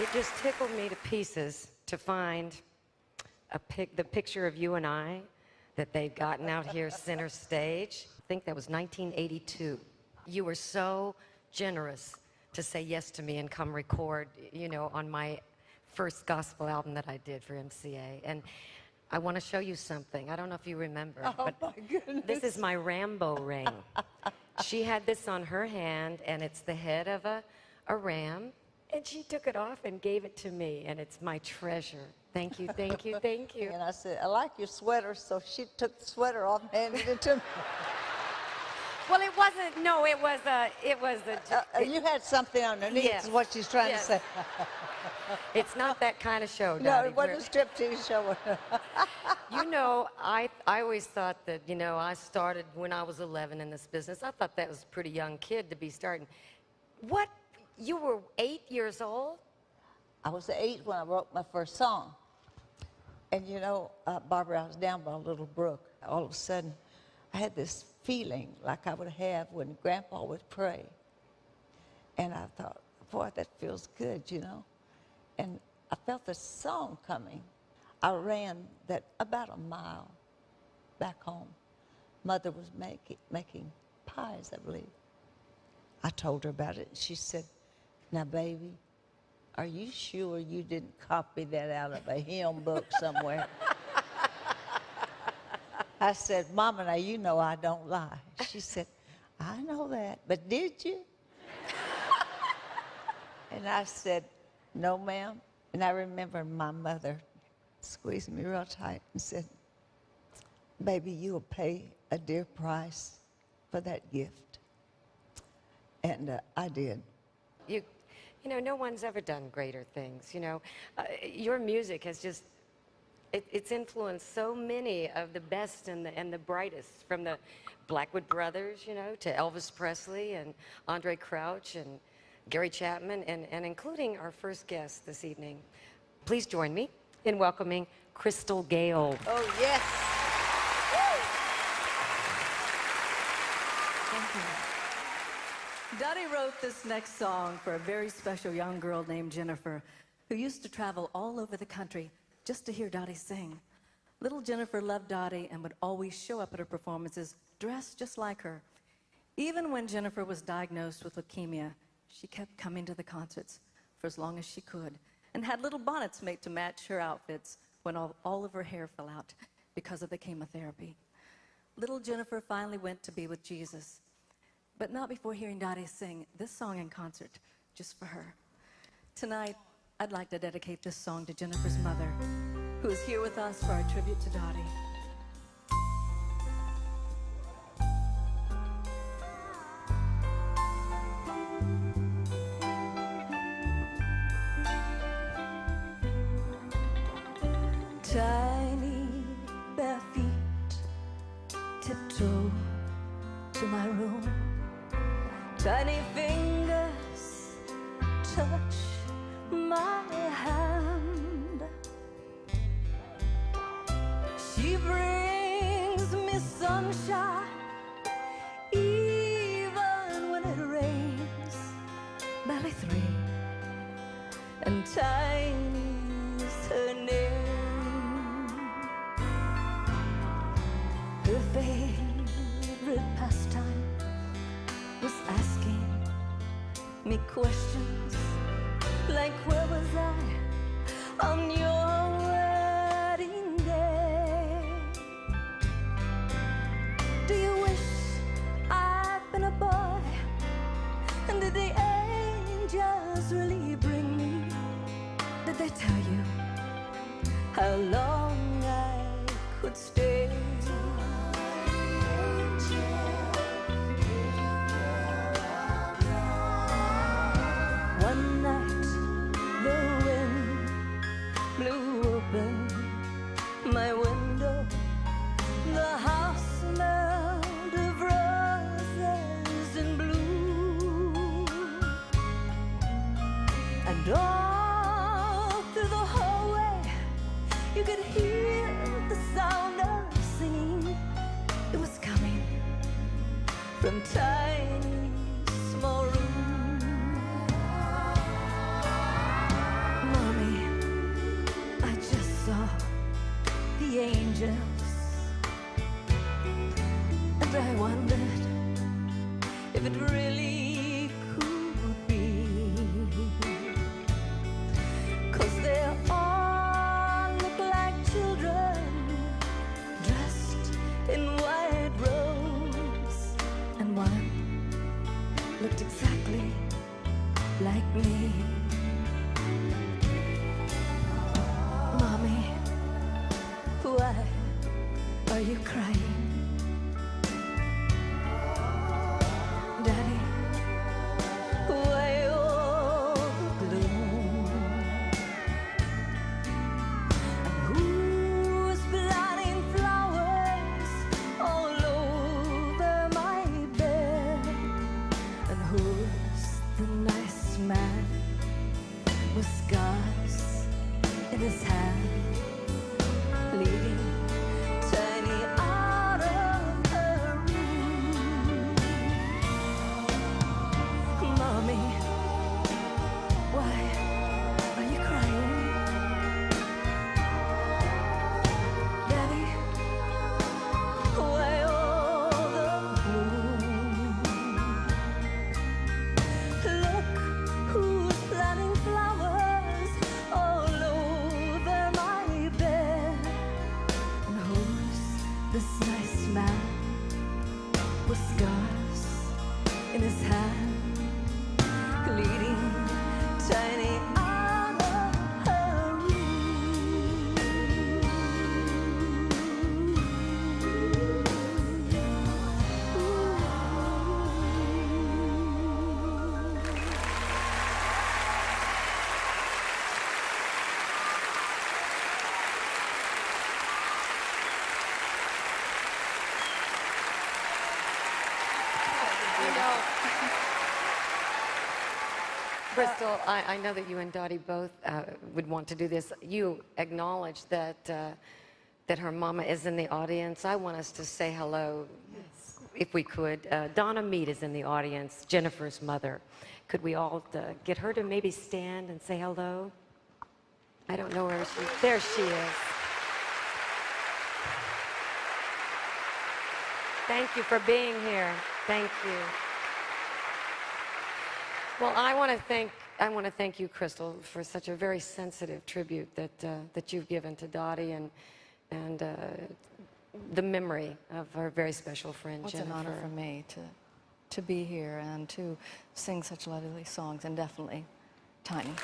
It just tickled me to pieces to find the picture of you and I that they'd gotten out here center stage. I think that was 1982. You were so generous to say yes to me and come record, you know, on my first gospel album that I did for MCA. And I want to show you something. I don't know if you remember. Oh, but my goodness. This is my Rambo ring. She had this on her hand, and it's the head of a ram. And she took it off and gave it to me, and it's my treasure. Thank you, thank you, thank you. And I said, I like your sweater, so she took the sweater off and handed it to me. Well, it wasn't, no, it was a... You had something underneath, Yes. is what she's trying Yes. to say. It's not that kind of show, No, Dottie. it wasn't a striptease show. You know, I always thought that, you know, I started when I was 11 in this business. I thought that was a pretty young kid to be starting. What? You were 8 years old? I was 8 when I wrote my first song. And you know, Barbara, I was down by a little brook. All of a sudden, I had this feeling like I would have when Grandpa would pray. And I thought, boy, that feels good, you know. And I felt the song coming. I ran that about a mile back home. Mother was making pies, I believe. I told her about it. She said, now, baby, are you sure you didn't copy that out of a hymn book somewhere? I said, Mama, now you know I don't lie. She said, I know that, but did you? And I said, no, ma'am. And I remember my mother squeezed me real tight and said, baby, you'll pay a dear price for that gift. And I did. You know, no one's ever done greater things, you know. Your music has just, it's influenced so many of the best and the brightest, from the Blackwood Brothers, you know, to Elvis Presley and Andre Crouch and Gary Chapman, and including our first guest this evening. Please join me in welcoming Crystal Gayle. Oh, yes. Thank you. Dottie wrote this next song for a very special young girl named Jennifer, who used to travel all over the country just to hear Dottie sing. Little Jennifer loved Dottie and would always show up at her performances dressed just like her. Even when Jennifer was diagnosed with leukemia, she kept coming to the concerts for as long as she could and had little bonnets made to match her outfits when all of her hair fell out because of the chemotherapy. Little Jennifer finally went to be with Jesus, but not before hearing Dottie sing this song in concert just for her. Tonight, I'd like to dedicate this song to Jennifer's mother, who is here with us for our tribute to Dottie. Tiny bare feet tiptoe to my room. Tiny fingers touch my hand. She brings me sunshine even when it rains. Barely 3, and tiny's her name. Her favorite pastime was asking me questions like, where was I on your wedding day? Do you wish I'd been a boy? And did the angels really bring me? Did they tell you how long I could stay? One night the wind blew open my window. The house smelled of roses in bloom, and all through the hallway you could hear the sound of singing. It was coming from Tiny's small room. angels. And I wondered if it really could be, 'cause they all look like children dressed in white robes, and one looked exactly like me. Mommy, why are you crying? Daddy, why all the gloom? And who's planting flowers all over my bed? And who's the nice man with scars in his hand, leading Tiny out of her room? Mommy, why are you crying? Daddy, why all the gloom? Look who's planting flowers all over my bed. And who's this nice man with scars in his hand, leading Tiny out of her room? You know, Bristol, I know that you and Dottie both would want to do this. You acknowledged that that her mama is in the audience. I want us to say hello, if we could. Donna Mead is in the audience, Jennifer's mother. Could we all get her to maybe stand and say hello? I don't know where she is. There she is. Thank you for being here. Thank you. Well, I want to thank you, Crystal, for such a very sensitive tribute that you've given to Dottie and the memory of our very special friend, It's Jennifer. an honor for me to be here and to sing such lovely songs, and definitely Tiny.